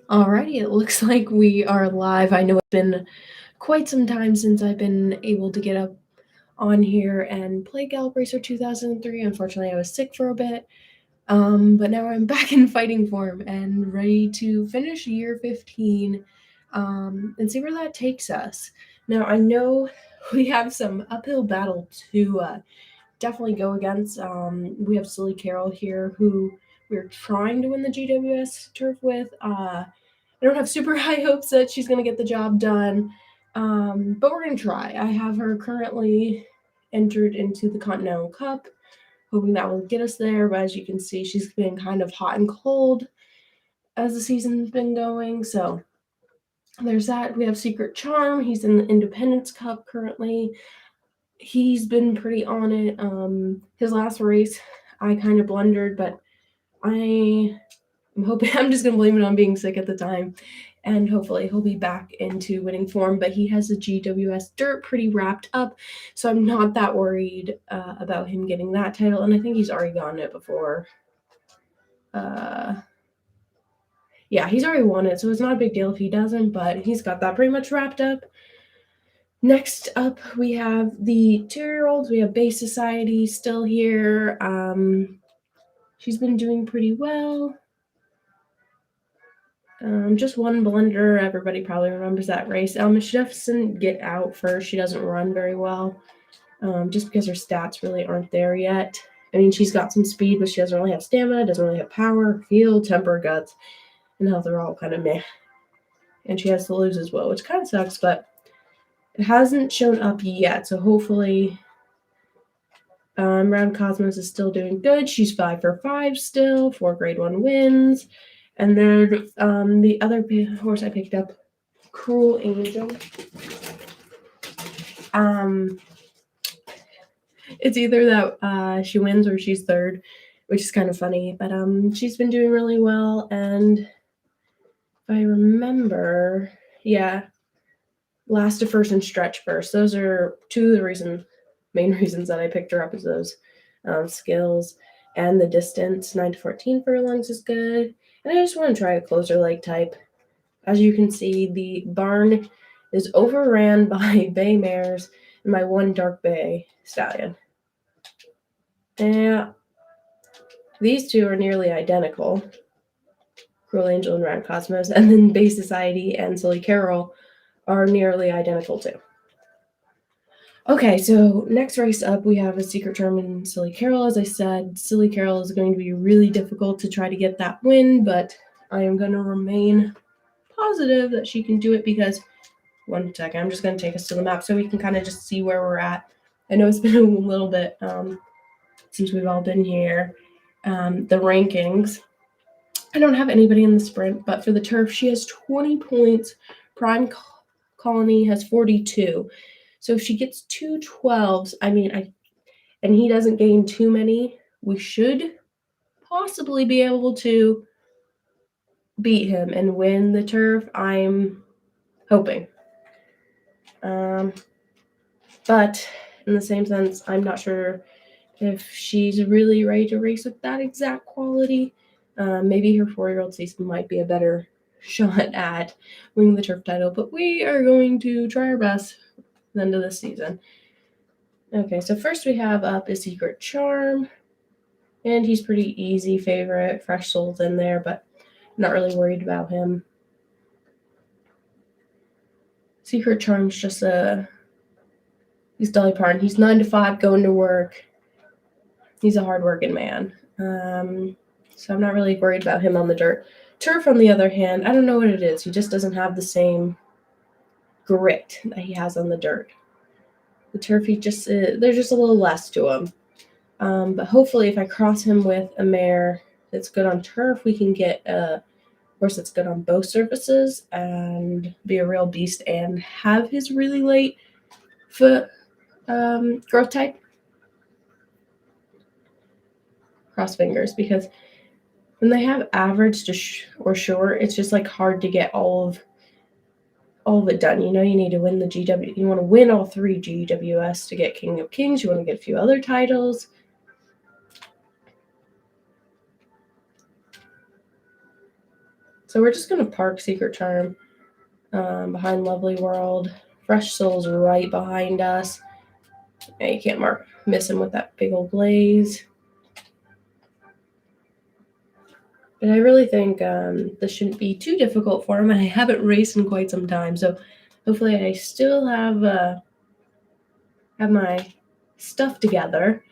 Alrighty, it looks like we are live. I know it's been quite some time since I've been able to get up on here and play Gallop 2003. Unfortunately, I was sick for a bit, but now I'm back in fighting form and ready to finish year 15 and see where that takes us. Now, I know we have some uphill battle to definitely go against. We have Silly Carol here, who we're trying to win the GWS turf with. I don't have super high hopes that she's going to get the job done, but we're going to try. I have her currently entered into the Continental Cup, hoping that will get us there. But as you can see, she's been kind of hot and cold as the season's been going. So there's that. We have Secret Charm. He's in the Independence Cup currently. He's been pretty on it. His last race, I kind of blundered, but I'm hoping I'm just gonna blame it on being sick at the time, and hopefully he'll be back into winning form. But he has the GWS Dirt pretty wrapped up, so I'm not that worried about him getting that title. And I think he's already gotten it before. Uh, yeah, he's already won it, so it's not a big deal if he doesn't. But he's got that pretty much wrapped up. Next up, we have the 2-year-olds. We have Bay Society still here. She's been doing pretty well. Just one blunder. Everybody probably remembers that race. She doesn't get out first. She doesn't run very well, just because her stats really aren't there yet. I mean, she's got some speed, but she doesn't really have stamina, doesn't really have power, feel, temper, guts, and health are all kind of meh. And she has to lose as well, which kind of sucks, but it hasn't shown up yet. So hopefully, Round Cosmos is still doing good. She's 5 for 5 still, 4 grade 1 wins. And then the other horse I picked up, Cruel Angel. It's either that she wins or she's third, which is kind of funny. But she's been doing really well, and if I remember, yeah, last to first and stretch first. Those are two of the main reasons that I picked her up, is those skills and the distance. 9 to 14 furlongs is good, and I just want to try a closer leg type. As you can see, the barn is overran by bay mares and my one dark bay stallion. Yeah, these two are nearly identical, Cruel Angel and Round Cosmos, and then Bay Society and Silly Carol are nearly identical too. Okay, so next race up, we have a Secret Charm and Silly Carol. As I said, Silly Carol is going to be really difficult to try to get that win, but I am going to remain positive that she can do it, because one second, I'm just going to take us to the map so we can kind of just see where we're at. I know it's been a little bit since we've all been here. The rankings. I don't have anybody in the sprint, but for the turf, she has 20 points. Prime Colony has 42. So if she gets 2 12s, and he doesn't gain too many, we should possibly be able to beat him and win the turf. I'm hoping. But in the same sense, I'm not sure if she's really ready to race with that exact quality. Maybe her 4-year-old season might be a better shot at winning the turf title, but we are going to try our best at the end of this season. Okay, so first we have up is Secret Charm, and he's pretty easy favorite. Fresh Souls in there, but not really worried about him. Secret Charm's just he's Dolly Parton. He's 9 to 5 going to work. He's a hardworking man. So I'm not really worried about him on the dirt. Turf, on the other hand, I don't know what it is. He just doesn't have the same grit that he has on the dirt. The turf, there's just a little less to him. But hopefully, if I cross him with a mare that's good on turf, we can get a horse that's good on both surfaces and be a real beast and have his really late foot growth type. Cross fingers, because when they have average to or short, it's just like hard to get all of it done. You know, you need to win the GW. You want to win all 3 GWS to get King of Kings. You want to get a few other titles. So we're just going to park Secret Charm behind Lovely World. Fresh Soul's right behind us. Yeah, you can't miss him with that big old blaze. But I really think this shouldn't be too difficult for him. I haven't raced in quite some time, so hopefully I still have my stuff together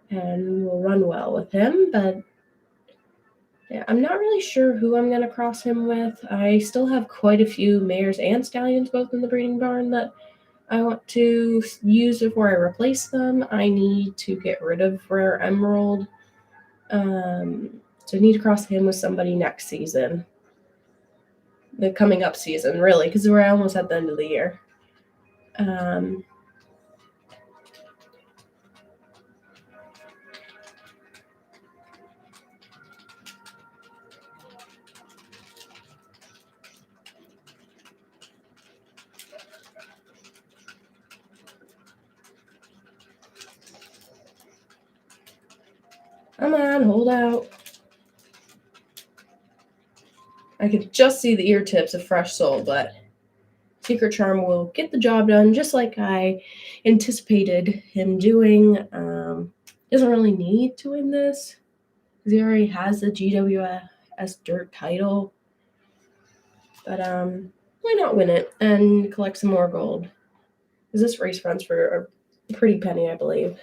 and will run well with him. But yeah, I'm not really sure who I'm going to cross him with. I still have quite a few mares and stallions both in the breeding barn that I want to use before I replace them. I need to get rid of Rare Emerald. So I need to cross him with somebody next season. The coming up season, really, because we're almost at the end of the year. Come on, hold out. I could just see the ear tips of Fresh Soul, but Secret Charm will get the job done just like I anticipated him doing. Doesn't really need to win this because he already has the GWS Dirt title. But why not win it and collect some more gold? Because this race runs for a pretty penny, I believe.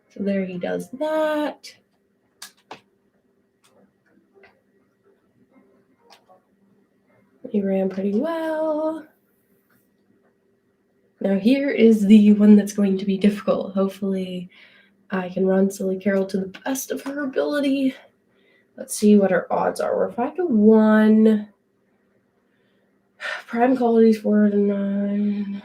So there he does that. He ran pretty well. Now here is the one that's going to be difficult. Hopefully I can run Silly Carol to the best of her ability. Let's see what her odds are. We're 5-1. Prime qualities 4-9.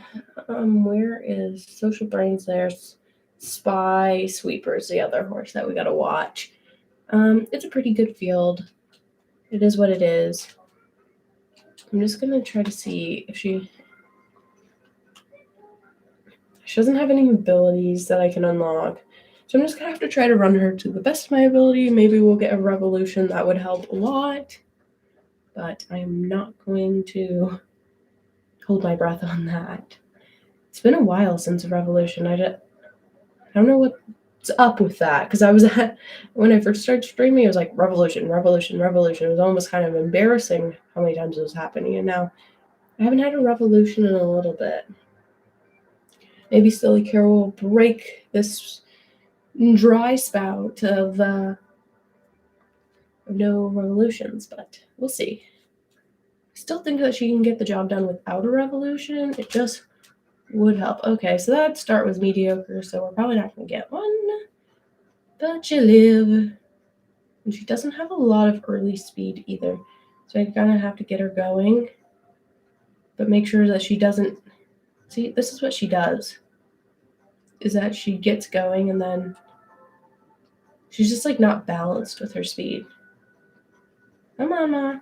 Where is Social Brains? There's Spy Sweeper's the other horse that we gotta watch. It's a pretty good field. It is what it is. I'm just gonna try to see if she doesn't have any abilities that I can unlock. So I'm just gonna have to try to run her to the best of my ability. Maybe we'll get a revolution that would help a lot. But I am not going to hold my breath on that. It's been a while since a revolution. I don't know what's up with that, because I was when I first started streaming, it was like revolution. It was almost kind of embarrassing how many times it was happening, and now I haven't had a revolution in a little bit. Maybe Silly Carol will break this dry spout of no revolutions, but we'll see. I still think that she can get the job done without a revolution. It just would help. Okay, so that start was mediocre, so we're probably not going to get one. But you live. And she doesn't have a lot of early speed either. So I'm going to have to get her going. But make sure that she doesn't... See, this is what she does. Is that she gets going and then she's just like not balanced with her speed. Come on, Ma.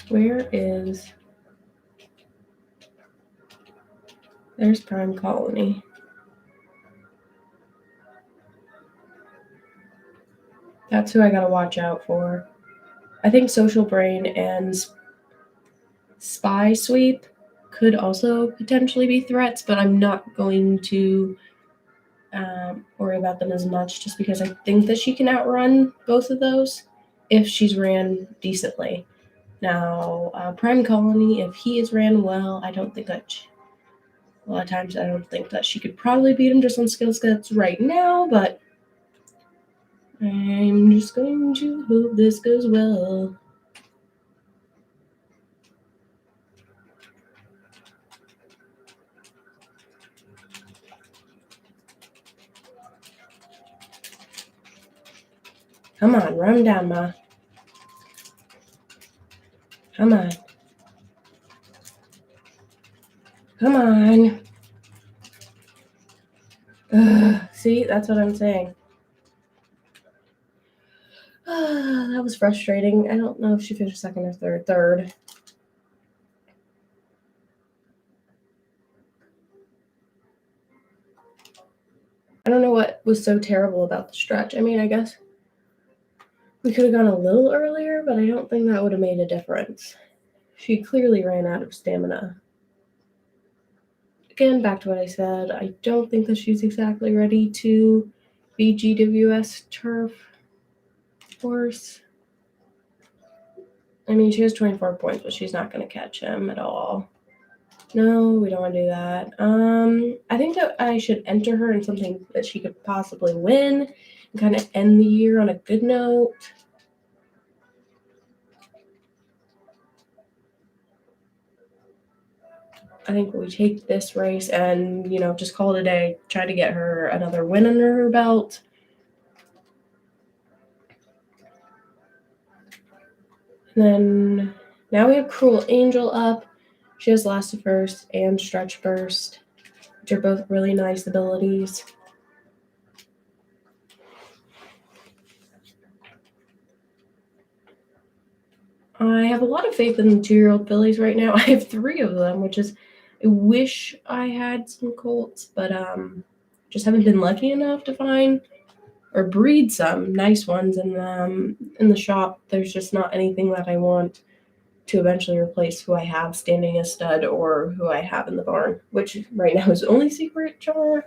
Where is... There's Prime Colony. That's who I gotta watch out for. I think Social Brain and Spy Sweep could also potentially be threats, but I'm not going to worry about them as much just because I think that she can outrun both of those if she's ran decently. Now, Prime Colony, if he is ran well, I don't think that a lot of times I don't think that she could probably beat him just on skill sets right now, but I'm just going to hope this goes well. Come on, run down, Ma. Come on. Come on. See, that's what I'm saying. that was frustrating. I don't know if she finished second or third. Third. I don't know what was so terrible about the stretch. I mean, I guess we could have gone a little earlier, but I don't think that would have made a difference. She clearly ran out of stamina. Again, back to what I said, I don't think that she's exactly ready to be GWS turf horse. I mean, she has 24 points, but she's not going to catch him at all. No, we don't want to do that. I think that I should enter her in something that she could possibly win and kind of end the year on a good note. I think we take this race and, just call it a day, try to get her another win under her belt. And then now we have Cruel Angel up. She has Last to First and Stretch Burst, which are both really nice abilities. I have a lot of faith in the 2-year-old fillies right now. I have 3 of them, which is, I wish I had some colts, but just haven't been lucky enough to find or breed some nice ones in the shop. There's just not anything that I want to eventually replace who I have standing as stud or who I have in the barn, which right now is only Secret Jar.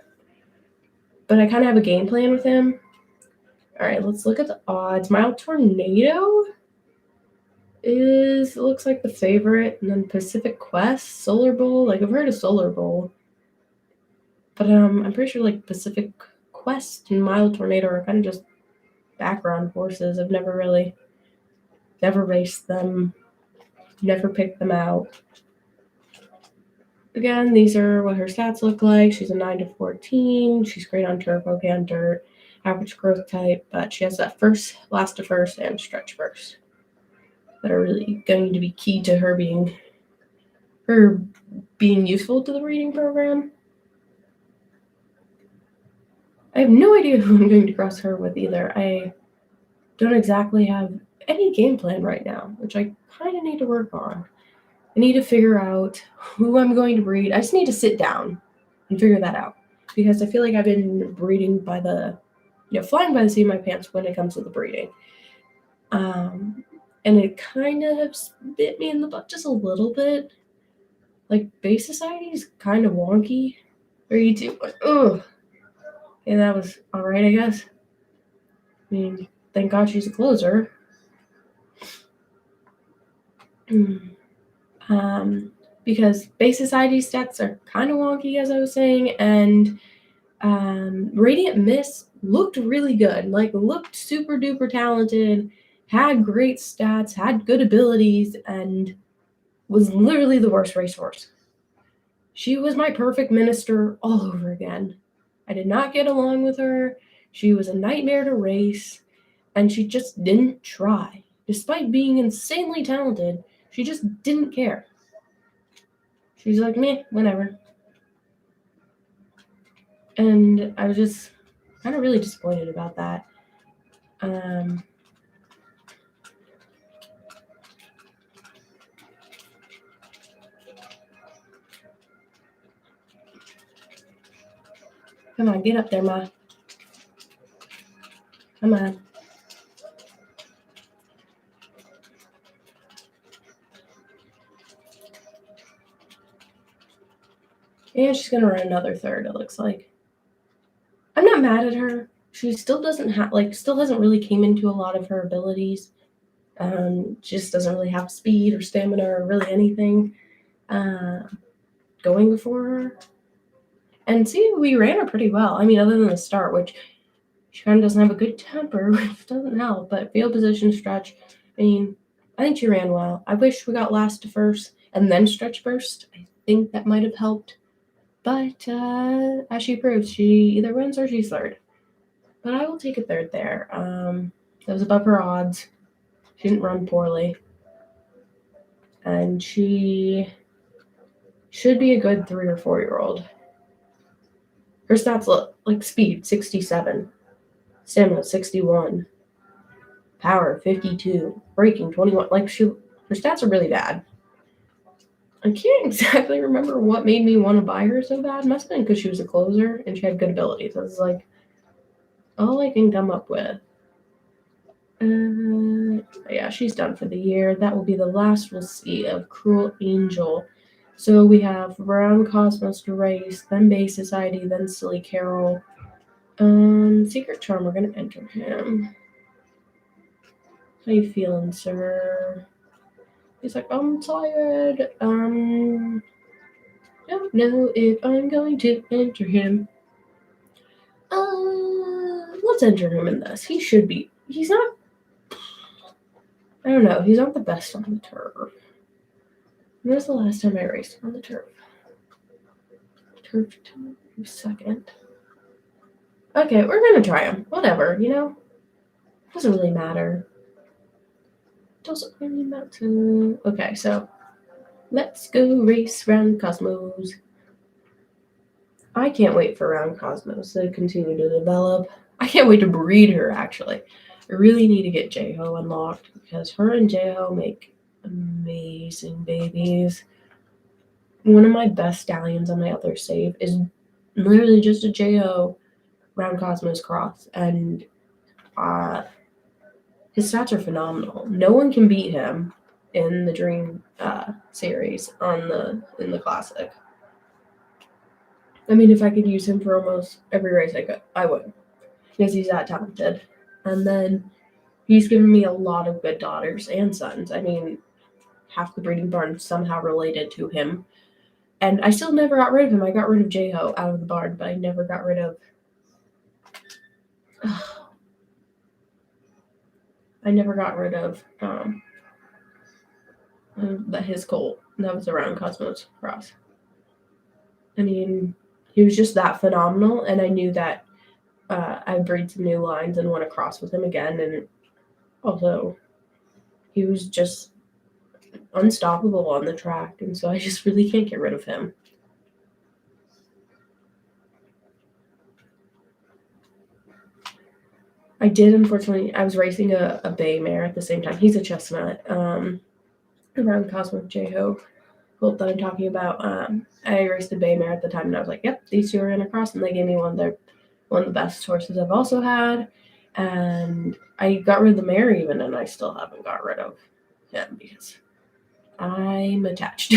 But I kind of have a game plan with him. All right, let's look at the odds. Mild Tornado looks like the favorite, and then Pacific Quest, Solar Bowl. Like, I've heard of Solar Bowl, but I'm pretty sure like Pacific Quest and Mild Tornado are kind of just background horses. I've never raced them, never picked them out. Again, these are what her stats look like. She's a 9 to 14. She's great on turf, okay on dirt, average growth type, but she has that last to first, and stretch burst that are really going to be key to her being useful to the breeding program. I have no idea who I'm going to cross her with either. I don't exactly have any game plan right now, which I kind of need to work on. I need to figure out who I'm going to breed. I just need to sit down and figure that out, because I feel like I've been breeding by flying by the seat of my pants when it comes to the breeding. And it kind of bit me in the butt just a little bit. Like, Base Society is kind of wonky. Or you do, ugh. Yeah, that was alright, I guess. I mean, thank God she's a closer. Because Base Society stats are kind of wonky, as I was saying, and Radiant Mist looked really good. Like, looked super duper talented, had great stats, had good abilities, and was literally the worst racehorse. She was my perfect minister all over again. I did not get along with her. She was a nightmare to race, and she just didn't try. Despite being insanely talented, she just didn't care. She's like, meh, whatever. And I was just kind of really disappointed about that. Come on, get up there, Ma. Come on. And she's going to run another third, it looks like. I'm not mad at her. She still doesn't still hasn't really came into a lot of her abilities. Just doesn't really have speed or stamina or really anything going before her. And see, we ran her pretty well. I mean, other than the start, which she kind of doesn't have a good temper, which doesn't help. But field position, stretch, I mean, I think she ran well. I wish we got last to first and then stretch burst. I think that might have helped. But as she proves, she either wins or she's third. But I will take a third there. That was above her odds. She didn't run poorly. And she should be a good 3 or 4-year-old. Her stats look like speed, 67. Stamina, 61. Power 52, breaking 21. Like her stats are really bad. I can't exactly remember what made me want to buy her so bad. Must have been because she was a closer and she had good abilities. That's like all I can come up with. Yeah, she's done for the year. That will be the last we'll see of Cruel Angel. So we have Brown Cosmos to race, then Bay Society, then Silly Carol. Secret Charm, we're gonna enter him. How you feeling, sir? He's like, I'm tired. Don't know if I'm going to enter him. Let's enter him in this. He should be. He's not. I don't know. He's not the best on the turf. When was the last time I raced on the turf? Turf second. Okay, we're gonna try him. Whatever, you know? Doesn't really matter. Doesn't really matter. Okay, so let's go race round Cosmos. I can't wait for round Cosmos to continue to develop. I can't wait to breed her, actually. I really need to get J-Ho unlocked because her and J-Ho make amazing babies. One of my best stallions on my other save is literally just a J-Ho round Cosmos cross, and his stats are phenomenal. No one can beat him in the Dream series in the Classic. I mean, if I could use him for almost every race I would, because he's that talented. And then he's given me a lot of good daughters and sons. I mean, half the breeding barn somehow related to him. And I still never got rid of him. I got rid of J-Ho out of the barn, but I never got rid of... I never got rid of his colt. That was around Cosmos Cross. I mean, he was just that phenomenal, and I knew that I'd breed some new lines and want to cross with him again, and also he was just unstoppable on the track, and so I just really can't get rid of him. I did, unfortunately, I was racing a bay mare at the same time. He's a chestnut, around Cosmic J-Ho. Hope that I'm talking about. I raced a bay mare at the time, and I was like, yep, these two are going to cross, and they gave me one of the best horses I've also had, and I got rid of the mare even, and I still haven't got rid of him because I'm attached.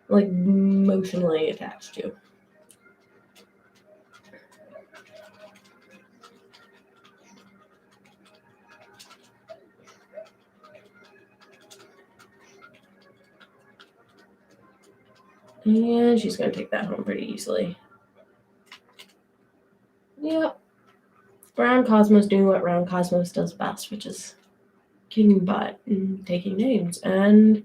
Like, emotionally attached to. And she's going to take that home pretty easily. Yep. Round Cosmos doing what Round Cosmos does best, which is kicking butt and taking names and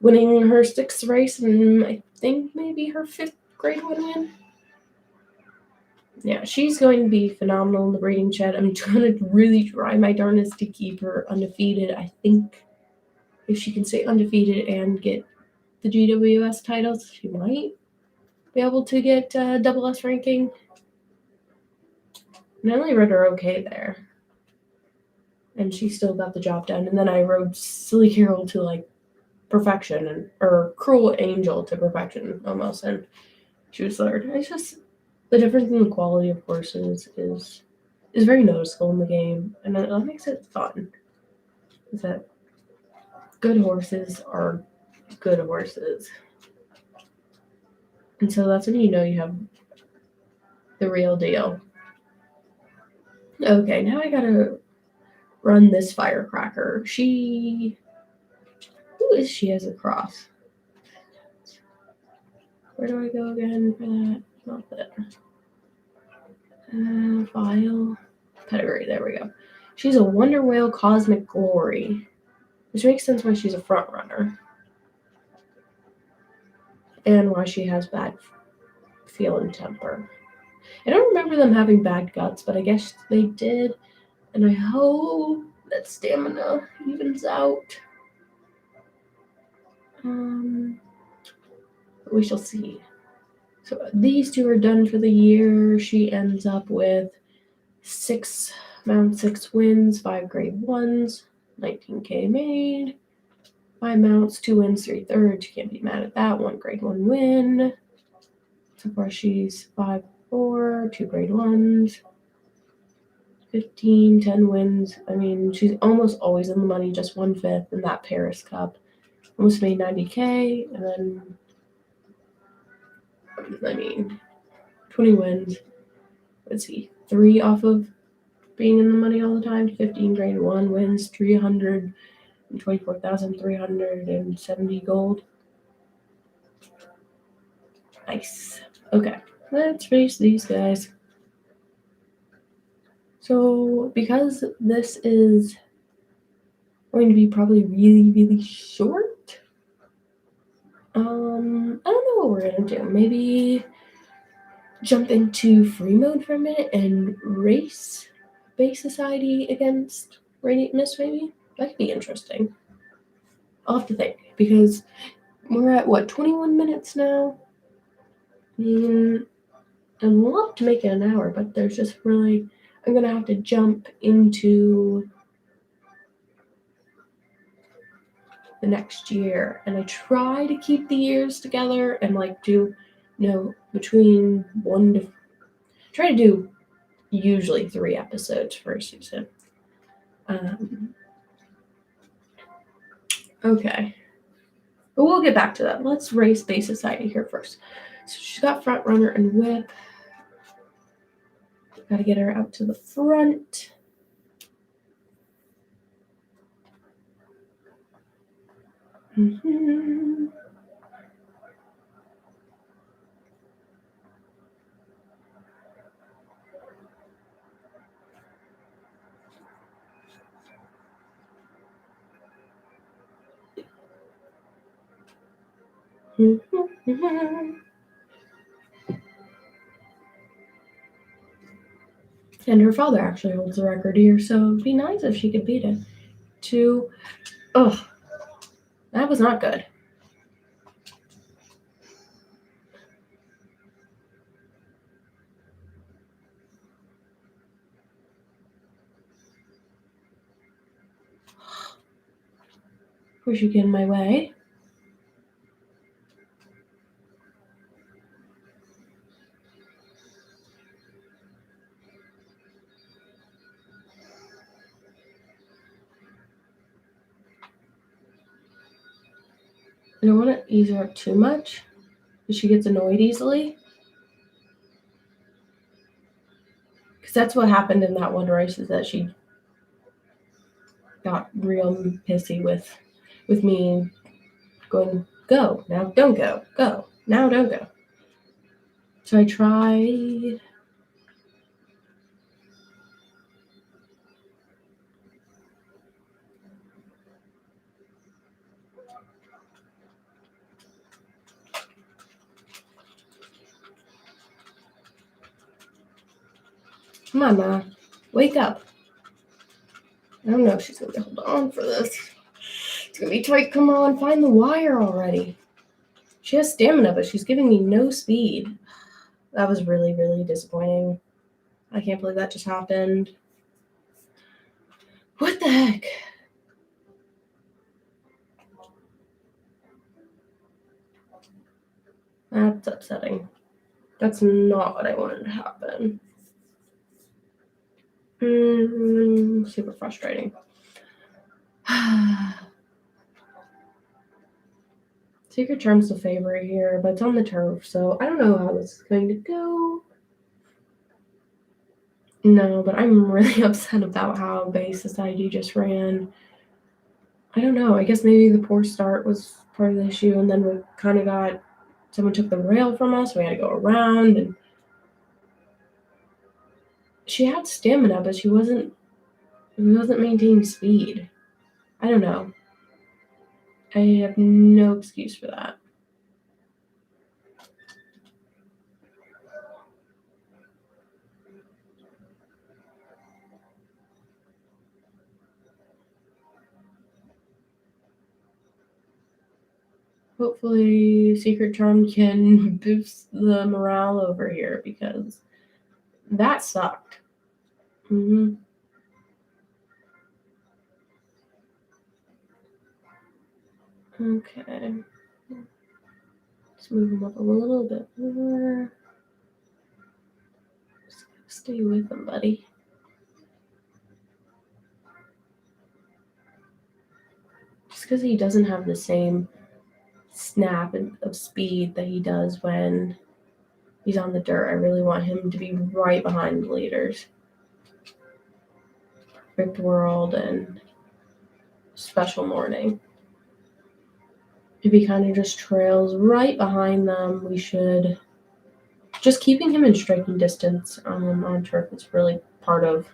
winning her 6th race and I think maybe her 5th grade win. Yeah, she's going to be phenomenal in the breeding shed. I'm trying to really try my darnest to keep her undefeated. I think if she can stay undefeated and get the GWS titles, she might be able to get double S ranking. And I only rode her okay there. And she still got the job done. And then I rode Silly Carol to like perfection, or Cruel Angel to perfection almost, and she was 3rd. It's just the difference in the quality of horses is very noticeable in the game, and that makes it fun. Is that good horses are good horses, and so that's when you know you have the real deal. Okay, now I gotta run this firecracker. Who is she as a cross? Where do I go again for that? Not that. File. Pedigree, there we go. She's a Wonder Whale Cosmic Glory, which makes sense why she's a front runner. And why she has bad feel and temper. I don't remember them having bad guts, but I guess they did. And I hope that stamina evens out. We shall see. So these two are done for the year. She ends up with 6 Mount 6 wins, 5 grade 1s, 19K made. 5 mounts, 2 wins, 3/3. You can't be mad at that. 1 grade 1 win. So far she's 5-4, 2 grade 1s. 15, 10 wins. I mean, she's almost always in the money, just 1/5 in that Paris Cup. Almost made 90K, and then, 20 wins. Let's see, 3 off of being in the money all the time. 15 grade 1 wins, 324,370 gold. Nice. Okay, let's face these guys. So, because this is going to be probably really, really short, I don't know what we're gonna do. Maybe jump into free mode for a minute and race Base Society against Radiant Mist, maybe? That could be interesting. I'll have to think, because we're at, 21 minutes now? I'd love to make it an hour, but there's just really... I'm gonna have to jump into the next year, and I try to keep the years together and do, between try to do usually 3 episodes for a season. Okay, but we'll get back to that. Let's race Base Society here first. So she's got Front Runner and Whip. Gotta get her out to the front. And her father actually holds the record here, so it'd be nice if she could beat it. 2. Ugh. That was not good. Wish you get in my way. I don't want to ease her up too much, because she gets annoyed easily. Because that's what happened in that one race, is that she got real pissy with me going, go, now don't go, now don't go. So I tried. Come on, Ma. Wake up. I don't know if she's going to hold on for this. It's going to be tight. Come on, find the wire already. She has stamina, but she's giving me no speed. That was really, really disappointing. I can't believe that just happened. What the heck? That's upsetting. That's not what I wanted to happen. Super frustrating. Secret Charm's the favorite here, but it's on the turf, so I don't know how this is going to go. No, but I'm really upset about how Base Society just ran. I don't know. I guess maybe the poor start was part of the issue, and then we kind of got... Someone took the rail from us. We had to go around, and she had stamina, but she wasn't maintaining speed. I don't know. I have no excuse for that. Hopefully Secret Charm can boost the morale over here, because that sucked. Okay. Let's move him up a little bit more. Stay with him, buddy. Just because he doesn't have the same snap of speed that he does when he's on the dirt, I really want him to be right behind the leaders. Perfect World and Special Morning. If he kind of just trails right behind them, we should just keeping him in striking distance on turf is really part of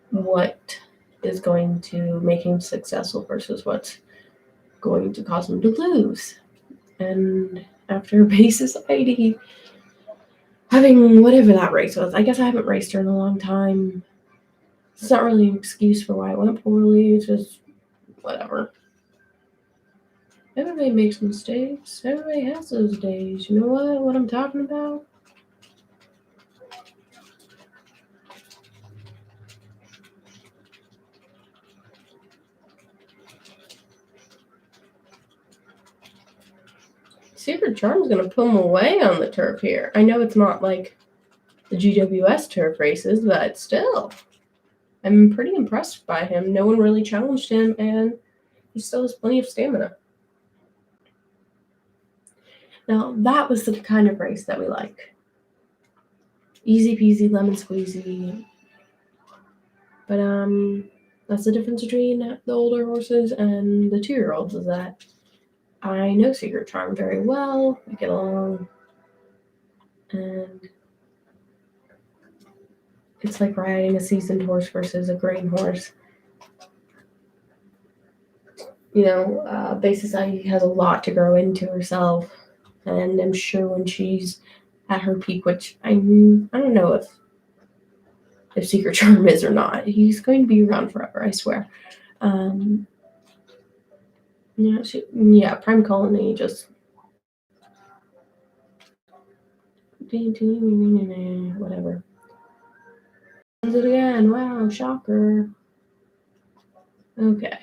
what is going to make him successful versus what's going to cause him to lose. And after Bay Society, having whatever that race was, I guess I haven't raced her in a long time. It's not really an excuse for why it went poorly. It's just whatever. Everybody makes mistakes. Everybody has those days. You know what? What I'm talking about? Secret Charm's gonna put him away on the turf here. I know it's not like the GWS turf races, but still. I'm pretty impressed by him. No one really challenged him, and he still has plenty of stamina. Now, that was the kind of race that we like. Easy peasy, lemon squeezy. But that's the difference between the older horses and the 2-year-olds is that I know Secret Charm very well. We get along. And it's like riding a seasoned horse versus a green horse. You know, Bay Society has a lot to grow into herself. And I'm sure when she's at her peak, which I don't know if Secret Charm is or not, he's going to be around forever, I swear. Prime Colony just whatever. Does it again? Wow, shocker. Okay.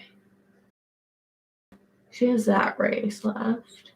She has that race left.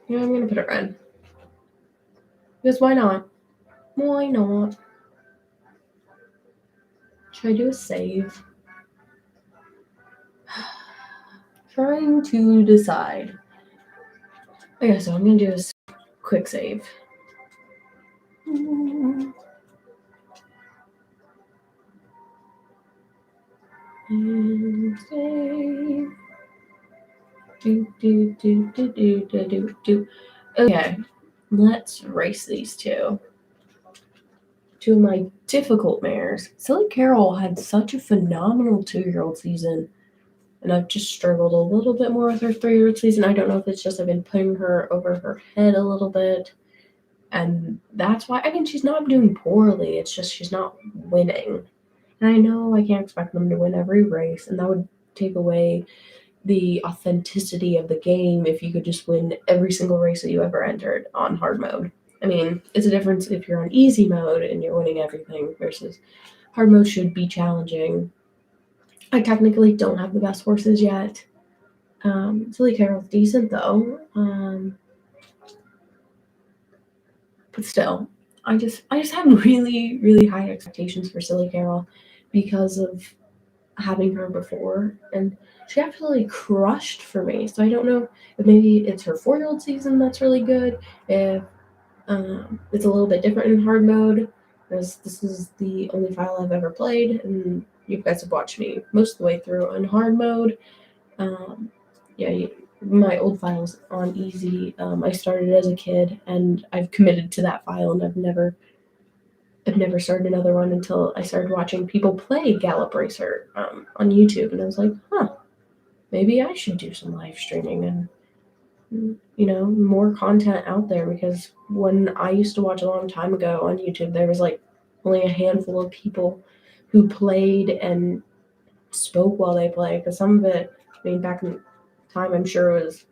Yeah, I'm gonna put it red. Because why not? Why not? Should I do a save? Trying to decide. Okay, so I'm gonna do a quick save. And save. Do. Okay, let's race these two. Two of my difficult mares. Silly Carol had such a phenomenal 2-year-old season, and I've just struggled a little bit more with her 3-year-old season. I don't know if it's just I've been putting her over her head a little bit, and that's why. I mean, she's not doing poorly. It's just she's not winning. And I know I can't expect them to win every race, and that would take away the authenticity of the game if you could just win every single race that you ever entered on hard mode. I mean, it's a difference if you're on easy mode and you're winning everything versus hard mode should be challenging. I technically don't have the best horses yet. Silly Carol's decent though. But still, I just have really, really high expectations for Silly Carol because of having her before, and she absolutely crushed for me. So I don't know if maybe it's her 4-year-old season that's really good, if it's a little bit different in hard mode, because this is the only file I've ever played, and you guys have watched me most of the way through in hard mode. My old file's on easy. I started as a kid, and I've committed to that file, and I've never started another one until I started watching people play Gallop Racer on YouTube, and I was like, huh, maybe I should do some live streaming and more content out there, because when I used to watch a long time ago on YouTube, there was like only a handful of people who played and spoke while they played. Because some of it, I mean, back in time, I'm sure it was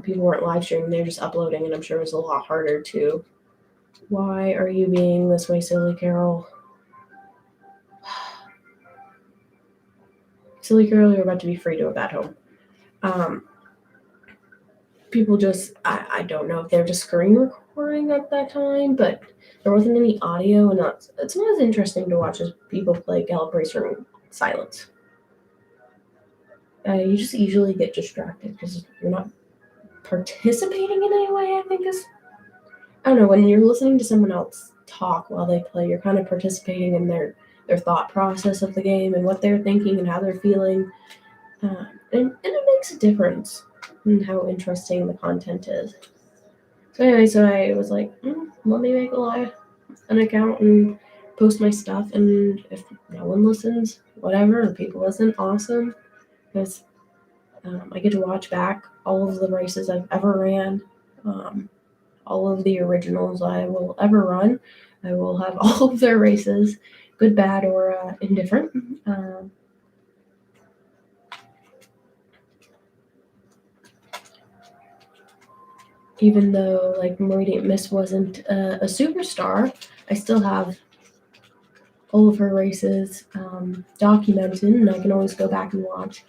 people weren't live streaming; they were just uploading, and I'm sure it was a lot harder too. Why are you being this way, silly Carol? Silly Carol, you're about to be free to a bad home. People just, I don't know if they're just screen recording at that time, but there wasn't any audio, and it's not as interesting to watch as people play Gallop Racer in silence. You just easily get distracted because you're not participating in any way, I think is. I don't know, when you're listening to someone else talk while they play, you're kind of participating in their thought process of the game and what they're thinking and how they're feeling. And it makes a difference in how interesting the content is. So anyway, so I was like, let me make an account and post my stuff, and if no one listens, whatever, and people listen, awesome, because I get to watch back all of the races I've ever ran, all of the originals I will ever run. I will have all of their races, good, bad, or indifferent. Even though like Meridian Miss wasn't a superstar, I still have all of her races documented, and I can always go back and watch.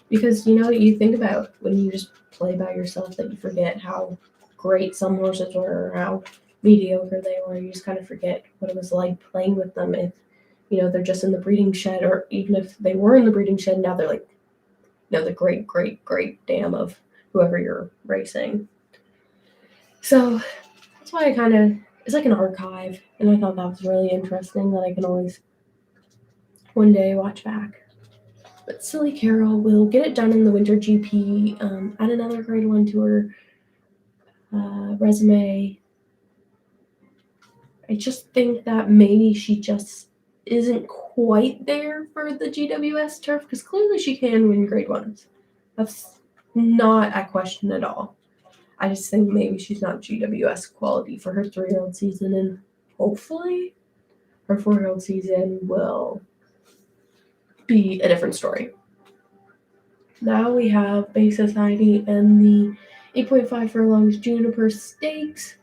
Because you think about when you just play by yourself that you forget how great some horses were or how mediocre they were. You just kind of forget what it was like playing with them if they're just in the breeding shed, or even if they were in the breeding shed, now they're like the great great great dam of whoever you're racing. So that's why it's like an archive, and I thought that was really interesting that I can always one day watch back. But silly Carol will get it done in the Winter GP, add another grade 1 to her resume. I just think that maybe she just isn't quite there for the GWS turf, because clearly she can win grade 1s. That's not a question at all. I just think maybe she's not GWS quality for her 3-year-old season, and hopefully her 4-year-old season will be a different story. Now we have Bay Society and the 8.5 furlongs Juniper Stakes.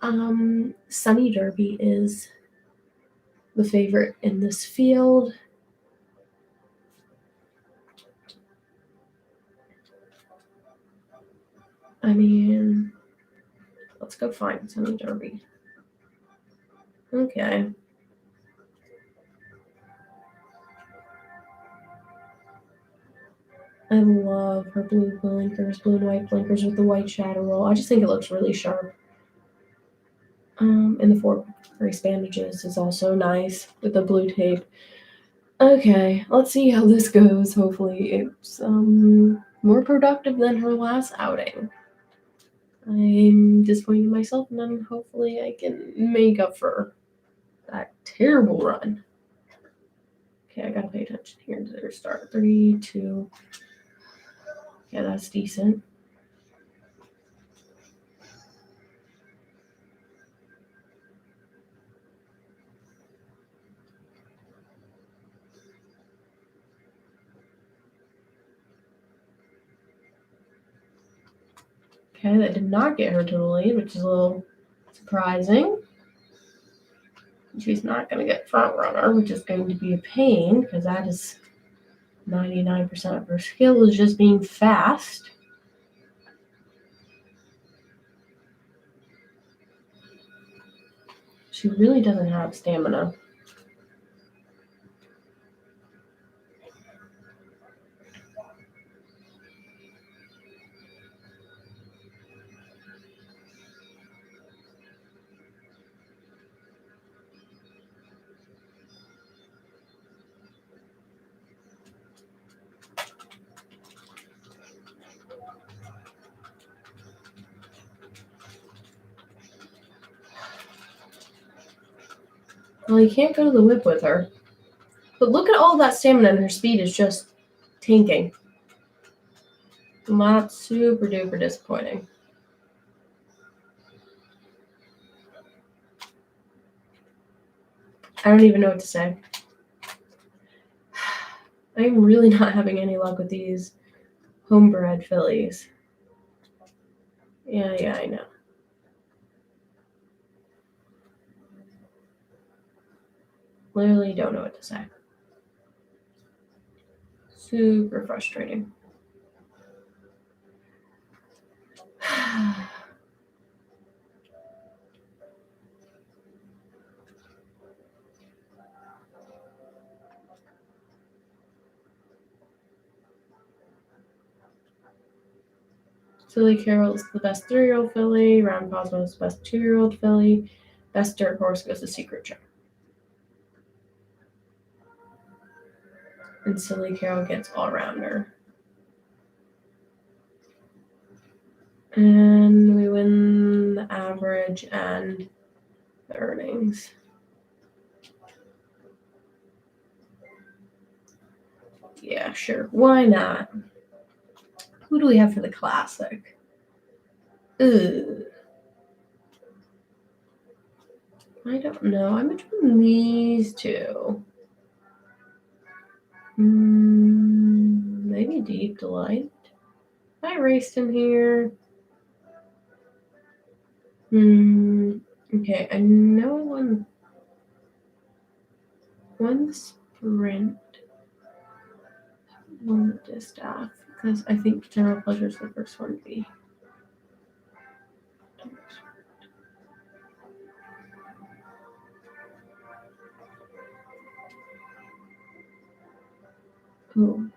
Sunny Derby is the favorite in this field. I mean, let's go find Sunny Derby. Okay. I love her blue blinkers, blue and white blinkers with the white shadow roll. I just think it looks really sharp. And the 4 race bandages is also nice with the blue tape. Okay, let's see how this goes. Hopefully it's more productive than her last outing. I'm disappointed in myself, and then hopefully I can make up for that terrible run. Okay, I gotta pay attention here to their start. 3, 2. Yeah, that's decent. Okay, that did not get her to the lead, which is a little surprising. She's not going to get front runner, which is going to be a pain, because that is 99% of her skill is just being fast. She really doesn't have stamina. Well, you can't go to the whip with her. But look at all that stamina, and her speed is just tanking. Not super duper disappointing. I don't even know what to say. I'm really not having any luck with these homebred fillies. Yeah, I know. Literally don't know what to say. Super frustrating. Silly Carol's the best 3-year-old filly. Round Cosmo's the best 2-year-old filly. Best dirt horse goes to Secret Gem. And Silly Carol gets all rounder. And we win the average and the earnings. Yeah, sure. Why not? Who do we have for the classic? Ugh. I don't know. I'm between these two. Maybe Deep Delight. I raced him here. Okay, I know one sprint, one distaff, because I think General Pleasure is the first one to be. Oh.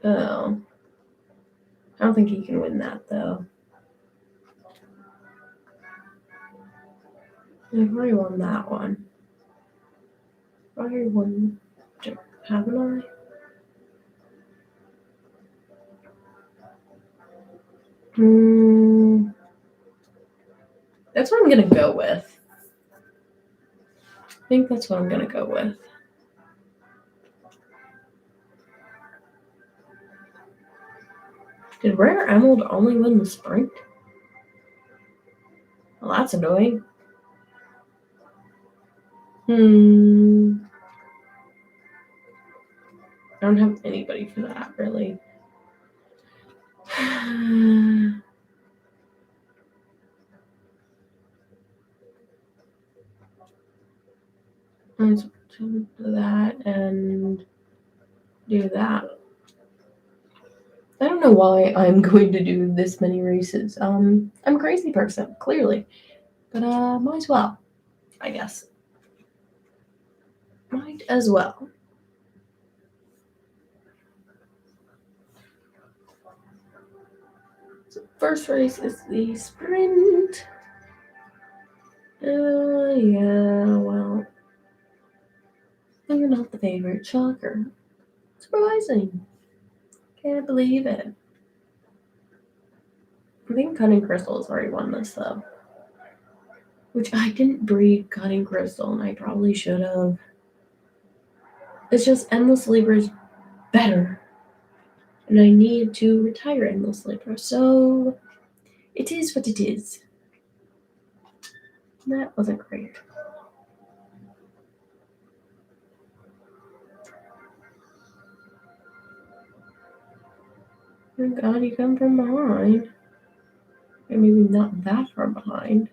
Oh. I don't think he can win that, though. I've already won that one. I've already won, haven't I? That's what I'm going to go with. I think that's what I'm going to go with. Did Rare Emerald only win the sprint? Well, that's annoying. I don't have anybody for that, really. Let's do that and do that. I don't know why I'm going to do this many races. I'm a crazy person, clearly. But might as well, I guess. Might as well. So first race is the sprint. Yeah, well. You're not the favorite. Shocker. Surprising. Can't believe it. I think Cutting Crystal has already won this, though. Which I didn't breed Cutting Crystal, and I probably should have. It's just Endless Libra is better. And I need to retire Endless Libra, so it is what it is. That wasn't great. Oh god, you come from behind. Or maybe not that far behind.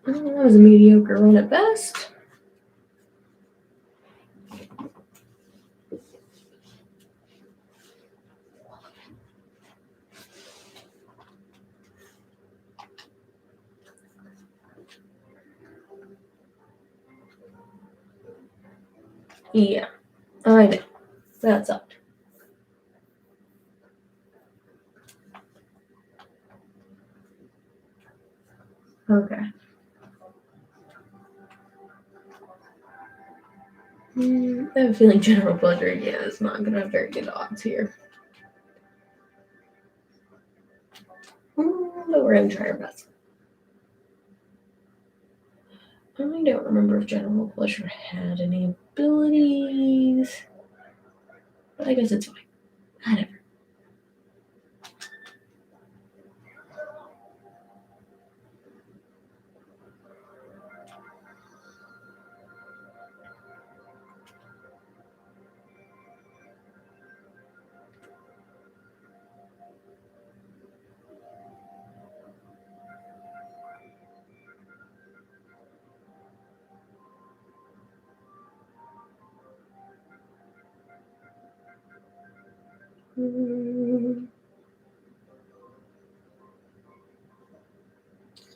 That was a mediocre run at best. Yeah, I know. That sucked. Okay. I have a feeling General Pleasure, is not going to have very good odds here. But we're going to try our best. I don't remember if General Pleasure had any abilities. But I guess it's fine. Whatever.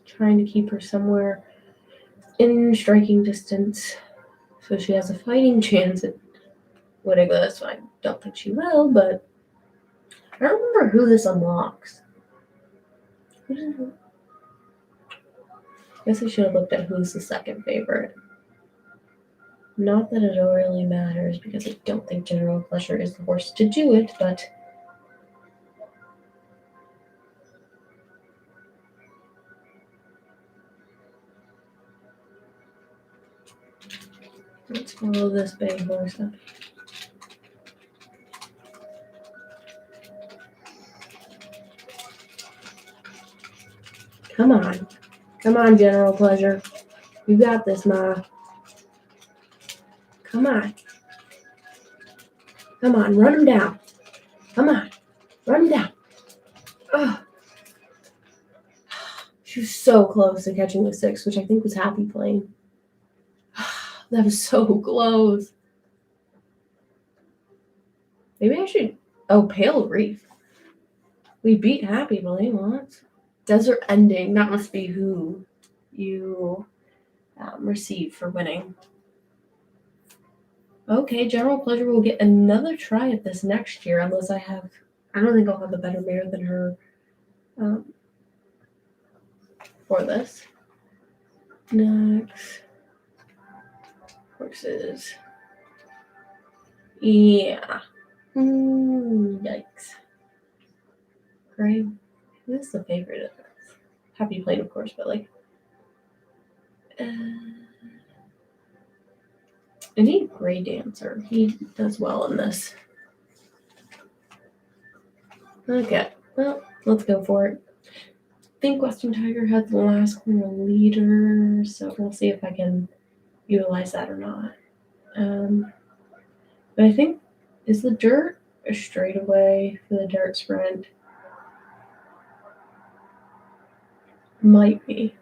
Trying to keep her somewhere in striking distance so she has a fighting chance at winning this. I don't think she will, but I don't remember who this unlocks. I guess I should have looked at who's the second favorite. Not that it really matters, because I don't think General Pleasure is the horse to do it, but let's follow this big horse up. Come on. Come on, General Pleasure. You got this, Ma. Come on. Come on, run him down. Come on. Run him down. Ugh. She was so close to catching the 6, which I think was Happy Plane. That was so close. Maybe I should... Oh, Pale Reef. We beat Happy Plane once. Desert Ending. That must be who you receive for winning. Okay, General Pleasure will get another try at this next year, unless I don't think I'll have a better mare than her for this. Next. Horses. Yeah. Yikes. Gray. Who's the favorite of this? Happy Plane, of course, but like... I need Gray Dancer. He does well in this. Okay, well, let's go for it. I think Western Tiger had the last leader, so we'll see if I can utilize that or not. But I think, is the dirt a straightaway for the dirt sprint? Might be.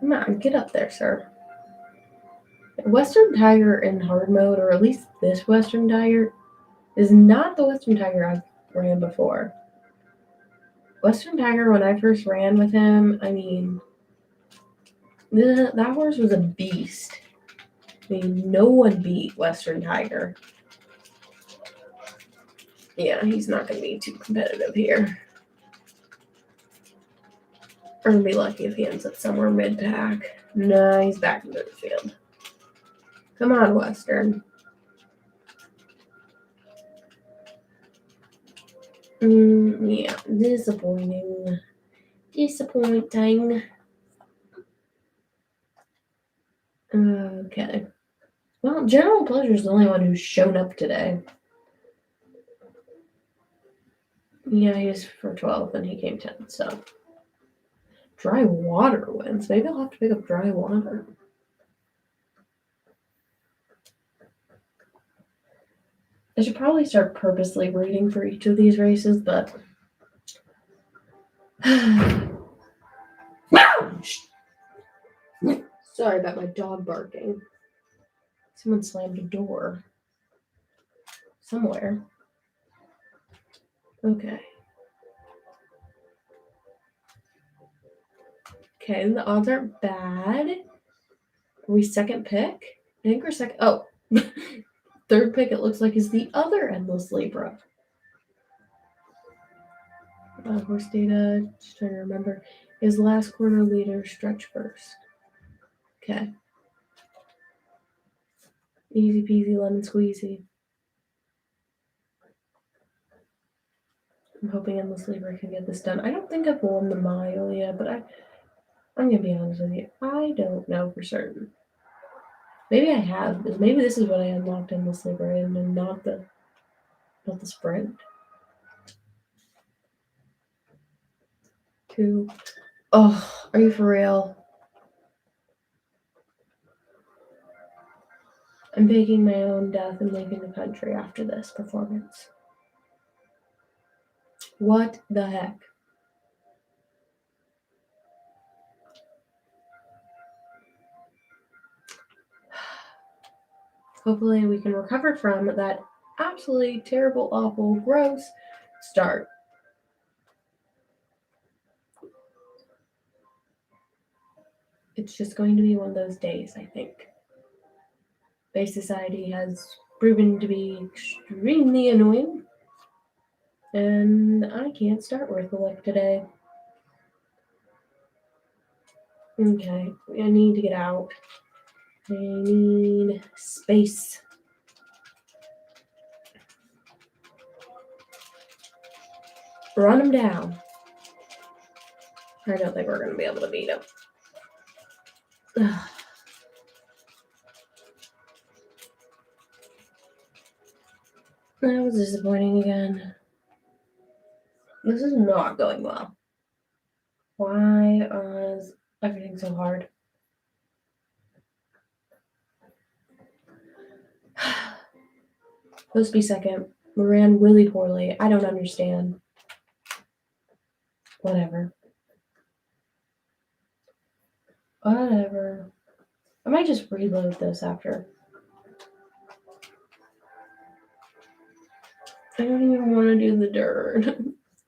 Come on, get up there, sir. Western Tiger in hard mode, or at least this Western Tiger, is not the Western Tiger I've ran before. Western Tiger, when I first ran with him, I mean, that horse was a beast. I mean, no one beat Western Tiger. Yeah, he's not going to be too competitive here. We're going to be lucky if he ends up somewhere mid-pack. No, he's back into the field. Come on, Western. Yeah, disappointing. Disappointing. Okay. Well, General Pleasure's the only one who's shown up today. Yeah, he was for 12 and he came 10, so. Dry water wins. Maybe I'll have to pick up dry water. I should probably start purposely reading for each of these races, but. Sorry about my dog barking. Someone slammed a door. Somewhere. Okay. Okay, the odds aren't bad. Are we second pick? I think we're second. Oh. Third pick, it looks like, is the other Endless Libra. Horse data, just trying to remember. Is last quarter leader stretch first? Okay. Easy peasy lemon squeezy. I'm hoping Endless Libra can get this done. I don't think I've won the mile yet, but I'm gonna be honest with you. I don't know for certain. Maybe I have, but maybe this is what I unlocked Endless Libra in and not the sprint. 2. Oh, are you for real? I'm faking my own death and leaving the country after this performance. What the heck? Hopefully we can recover from that absolutely terrible, awful, gross start. It's just going to be one of those days, I think. Base Society has proven to be extremely annoying, and I can't start with the lick today. Okay, I need to get out. I need space. Run him down. I don't think we're going to be able to beat him. That was disappointing again. This is not going well. Why is everything so hard? Supposed to be second. We ran really poorly. I don't understand. Whatever. I might just reload this after. I don't even want to do the dirt.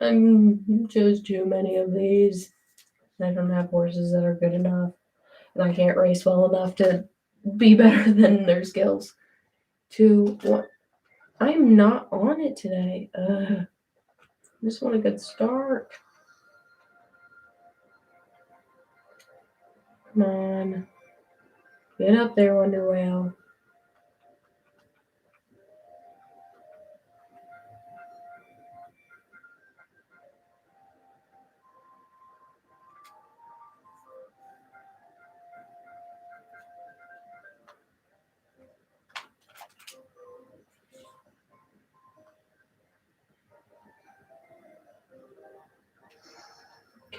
I'm just too many of these. I don't have horses that are good enough. And I can't race well enough to be better than their skills. 2, 1. I'm not on it today. I just want a good start. Come on. Get up there, Wonder Whale.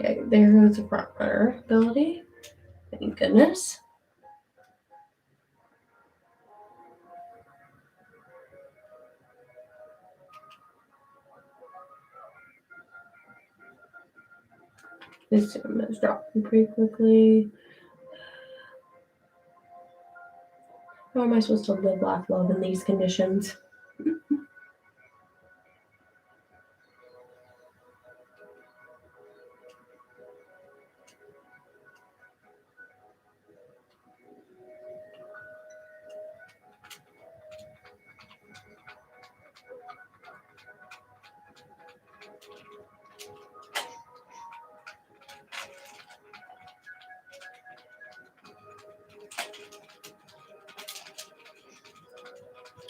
Okay, there goes the front runner ability. Thank goodness. This is dropping pretty quickly. How am I supposed to live, laugh, love in these conditions?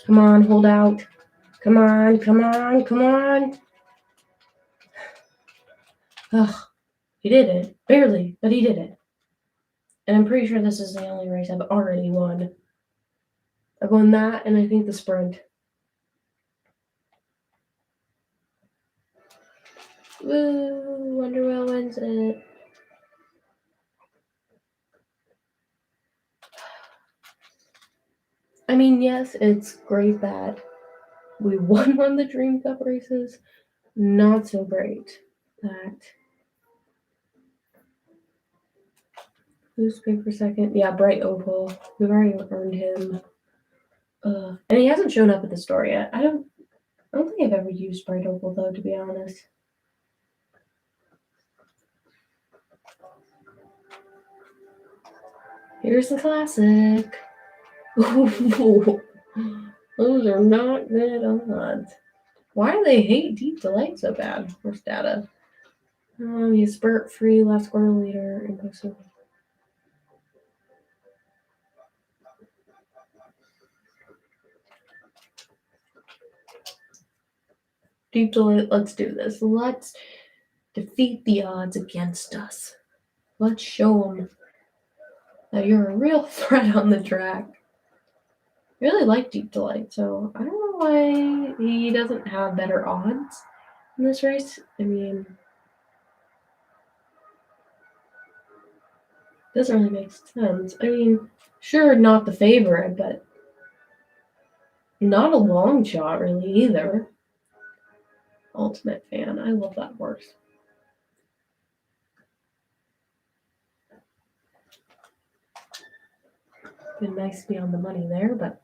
Come on, hold out. Come on, come on, come on. Ugh, he did it. Barely, but he did it. And I'm pretty sure this is the only race I've already won. I've won that, and I think the sprint. Woo! Wonder Wheel wins it. I mean, yes, it's great that we won one of the Dream Cup races. Not so great that who's paid for second? Yeah, Bright Opal. We've already earned him. And he hasn't shown up at the store yet. I don't think I've ever used Bright Opal though, to be honest. Here's the classic. Ooh, those are not good odds. Why do they hate Deep Delight so bad? Where's data? You spurt free last quarter leader impulsive. Deep Delight, let's do this. Let's defeat the odds against us. Let's show them that you're a real threat on the track. I really like Deep Delight, so I don't know why he doesn't have better odds in this race. I mean, doesn't really make sense. I mean, sure, not the favorite, but not a long shot really either. Ultimate fan. I love that horse. Been nice to be on the money there, but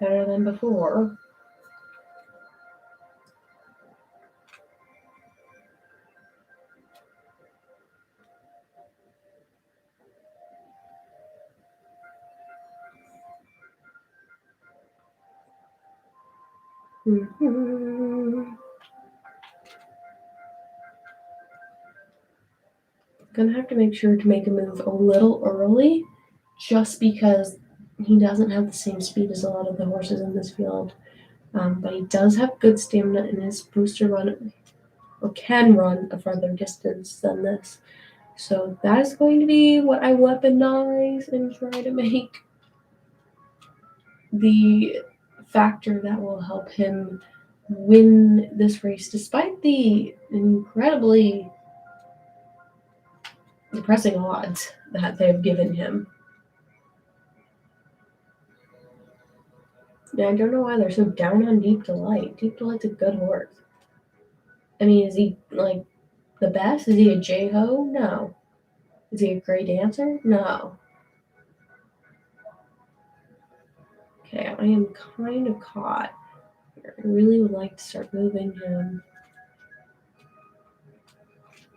better than before. Mm-hmm. Gonna have to make sure to make a move a little early, just because he doesn't have the same speed as a lot of the horses in this field. But he does have good stamina and is supposed to run, or can run, a further distance than this. So that is going to be what I weaponize and try to make the factor that will help him win this race, despite the incredibly depressing odds that they've given him. Yeah, I don't know why they're so down on Deep Delight. Deep Delight's a good horse. I mean, is he like the best? Is he a J-Ho? No. Is he a great dancer? No. Okay, I am kind of caught here. I really would like to start moving him.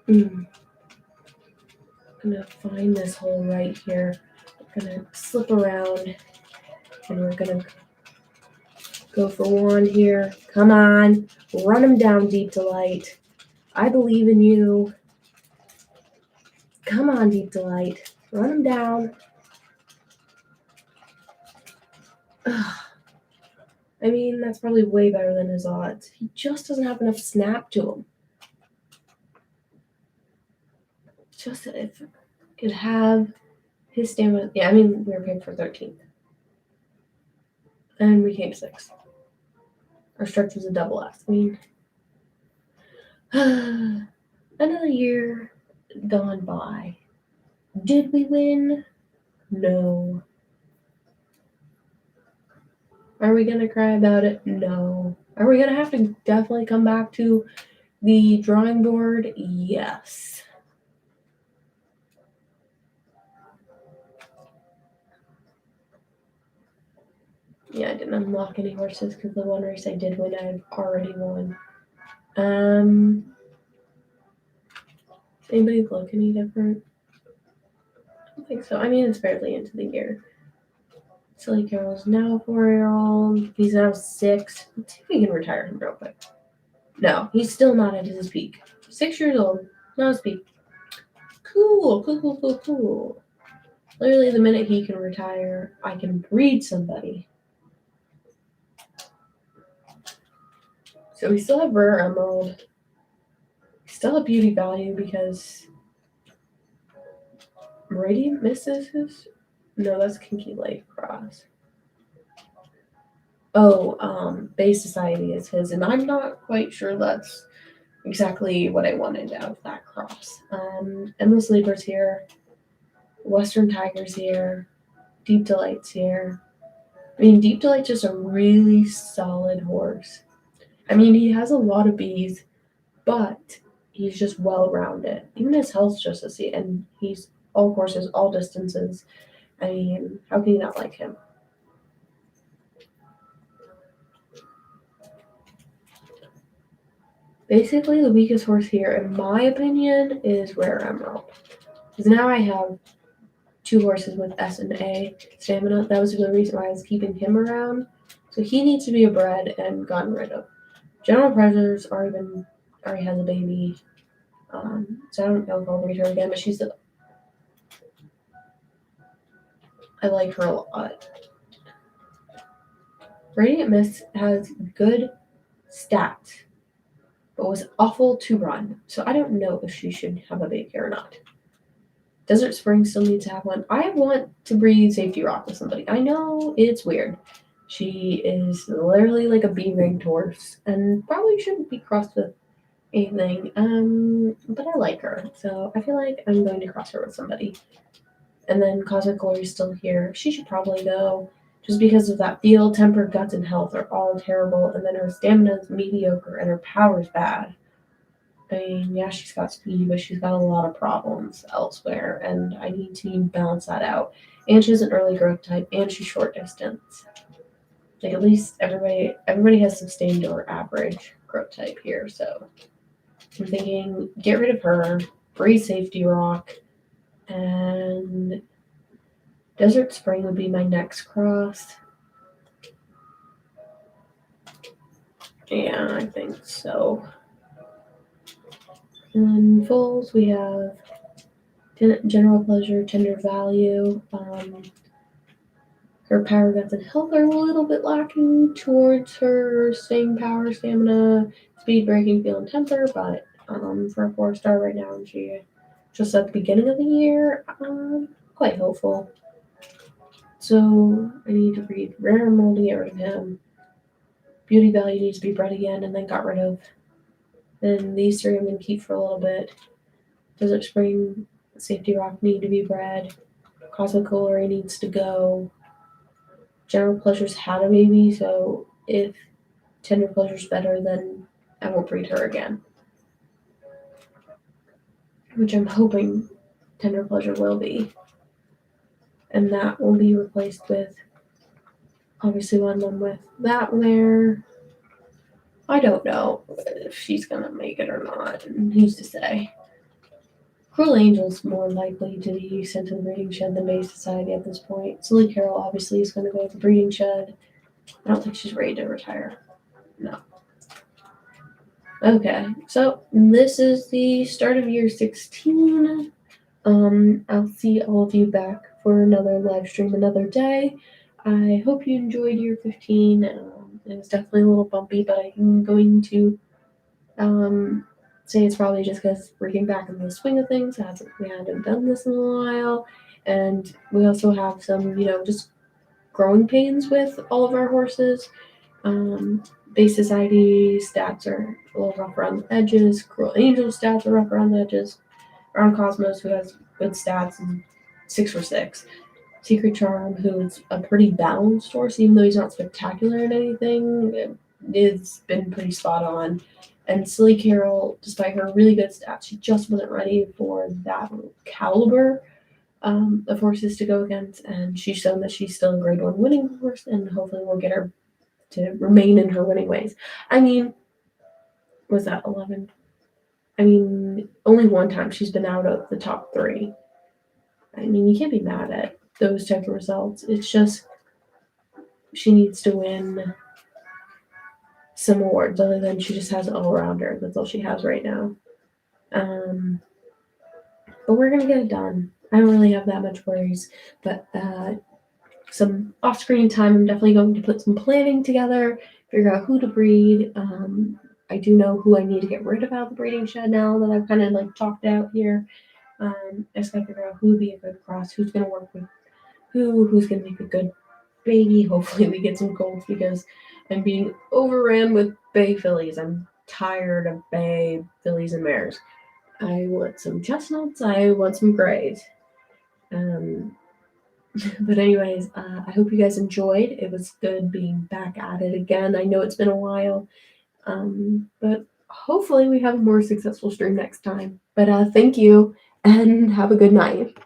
I'm gonna find this hole right here. I'm gonna slip around and we're gonna go for one here. Come on, run him down, Deep Delight. I believe in you. Come on, Deep Delight. Run him down. Ugh. I mean, that's probably way better than his odds. He just doesn't have enough snap to him. Just if I could have his stamina. Yeah, I mean, we were paid for 13th. And we came 6th. Our stretch was a double S. I mean, another year gone by. Did we win? No. Are we gonna cry about it? No. Are we gonna have to definitely come back to the drawing board? Yes. Yeah, I didn't unlock any horses because the one race I did win, I've already won. Does anybody look any different? I don't think so. I mean, it's barely into the year. Silly Carol's now a 4-year-old. He's now 6. Let's see if we can retire him real quick. No, he's still not at his peak. 6 years old, not his peak. Cool. Literally, the minute he can retire, I can breed somebody. So we still have Rare Emerald. We still have Beauty Value because Radiant Misses? No, that's Kinky Life Cross. Oh, Bay Society is his, and I'm not quite sure that's exactly what I wanted out of that cross. Endless Labor's here, Western Tiger's here, Deep Delight's here. I mean, Deep Delight's just a really solid horse. I mean, he has a lot of bees, but he's just well rounded. Even his health's just a C, and he's all courses, all distances. I mean, how can you not like him? Basically, the weakest horse here, in my opinion, is Rare Emerald. Because now I have two horses with S and A stamina. That was the reason why I was keeping him around. So he needs to be a bred and gotten rid of. General Pleasures already has a baby. So I don't know if I'll read her again, but I like her a lot. Radiant Mist has good stats, but was awful to run. So I don't know if she should have a baby or not. Desert Spring still needs to have one. I want to breed Safety Rock with somebody. I know it's weird. She is literally like a B-ranked horse and probably shouldn't be crossed with anything. But I like her, so I feel like I'm going to cross her with somebody. And then Cosmic Glory is still here. She should probably go. Just because of that field, temper, guts, and health are all terrible, and then her stamina is mediocre and her power's bad. I mean, yeah, she's got speed, but she's got a lot of problems elsewhere, and I need to balance that out. And she's an early growth type, and she's short distance. Like at least everybody has sustained or average growth type here, so I'm thinking get rid of her, breed Safety Rock, and Desert Spring would be my next cross. Yeah, I think so. And fulls, we have General Pleasure, Tender Value. Her power, guts, and health are a little bit lacking towards her staying power, stamina, speed, breaking, feel, and temper. But for a 4-star right now, and she just at the beginning of the year, quite hopeful. So I need to breed Rare Emerald to get rid of him. Beauty Value needs to be bred again and then got rid of. Then these three I'm going to keep for a little bit. Desert Spring, Safety Rock need to be bred. Cosmic Glory needs to go. General Pleasure's had a baby, so if Tender Pleasure's better, then I won't breed her again. Which I'm hoping Tender Pleasure will be. And that will be replaced with obviously one of them with that mare. I don't know if she's gonna make it or not. Who's to say? Cruel Angel's more likely to be sent to the breeding shed than Bay Society at this point. Silly Carol obviously is going to go to the breeding shed. I don't think she's ready to retire. No. Okay, so this is the start of year 16. I'll see all of you back for another live stream another day. I hope you enjoyed year 15. It was definitely a little bumpy, but I'm going to say it's probably just because we're getting back into the swing of things. We hadn't done this in a while, and we also have some, just growing pains with all of our horses. Bay Society stats are a little rough around the edges. Cruel Angel stats are rough around the edges. Round Cosmos, who has good stats, and 6 for 6. Secret Charm, who's a pretty balanced horse, even though he's not spectacular in anything, it's been pretty spot on. And Silly Carol, despite her really good stats, she just wasn't ready for that caliber of horses to go against. And she's shown that she's still a grade 1 winning horse, and hopefully we'll get her to remain in her winning ways. I mean, was that 11? I mean, only one time she's been out of the top 3. I mean, you can't be mad at those type of results. It's just she needs to win some awards other than she just has an all-rounder. That's all she has right now. But we're going to get it done. I don't really have that much worries. But some off-screen time, I'm definitely going to put some planning together, figure out who to breed. I do know who I need to get rid of out of the breeding shed now that I've kind of talked out here. I just gotta figure out who would be a good cross, who's gonna work with who's gonna make a good baby. Hopefully, we get some colts because I'm being overran with bay fillies. I'm tired of bay fillies and mares. I want some chestnuts. I want some grays. Um, but anyways, I hope you guys enjoyed. It was good being back at it again. I know it's been a while, but hopefully we have a more successful stream next time. But thank you and have a good night.